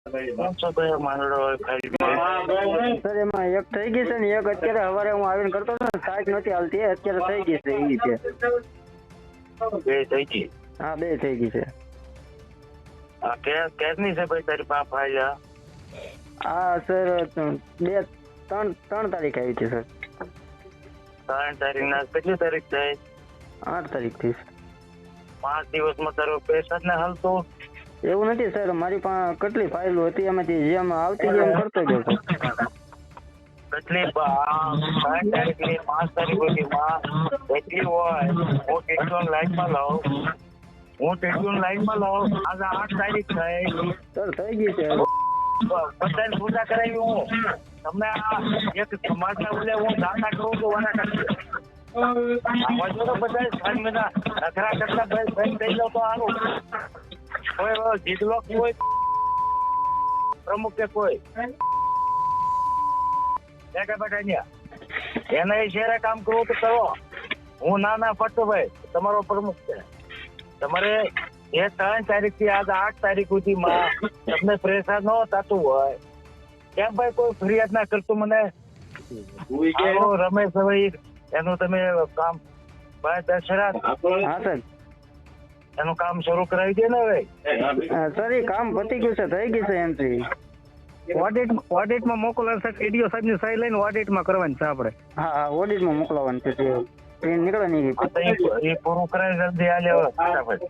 Sir એમાં એક થઈ ગઈ છે ને એક અત્યારે સવારે હું આવીને કરતો હતો ને સાઈટ નથી હાલતી અત્યારે થઈ ગઈ છે ઈ છે. બે થઈ ગઈ. હા બે થઈ ગઈ છે. આ કેસની છે ભાઈ તારી પાસે ફાઇલ? હા સર ત્રણ તારીખ આવી છે સર. 3 તારીખના કેટલી તારીખ થઈ? 8 તારીખ થી. 5 દિવસમાં તારો પૈસા જ ને હાલતો? એવું નથી સર, મારી પાસે કેટલી ફાઇલો હતી એમાંથી જેમ આવતી ગઈ એમ કરતો ગયો સર. કેટલી 5 તારીખની 5 તારીખ સુધીમાં એટલી હોય હું ટેક્સોન લાઈનમાં લઉં આજે 8 તારીખ થઈ સર થઈ ગઈ છે. બધાને પૂજા કરાવી હું તમને આ એક સમાજના બોલે હું દાતા કરું છું વાના કરશે આમાં જો તો બધા 3 મહિના નખરા કરતા બંધ થઈ જાવ તો સારું. કોઈ જીતલો કોઈ પ્રમુખ કે કોઈ એના શેરે કામ કરવું તો કરો. હું ના પડતો ભાઈ તમારો પ્રમુખ છે. તમારે એ 3 તારીખ થી આજ 8 તારીખ સુધીમાં તમને પ્રેશર ન થતું હોય કેમ ભાઈ કોઈ ફરિયાદ ના કરતું મને રમેશ ભાઈ એનું તમે કામ ભાઈ દશરથ હા સર એનું કામ શરૂ કરાવી દે ને ભાઈ. સર એ કામ પતી ગયું છે, થઈ ગઈ છે એન્ટ્રી. ઓડિટમાં મોકલવાનું છે. ટીડીઓ સાહેબની સહી લઈને ઓડિટમાં કરવાની છે આપણે. હા ઓડિટમાં મોકલવાનું છે. તે નીકળે નહીં એ પૂરું કરાવી જલ્દી હાલે ફટાફટ.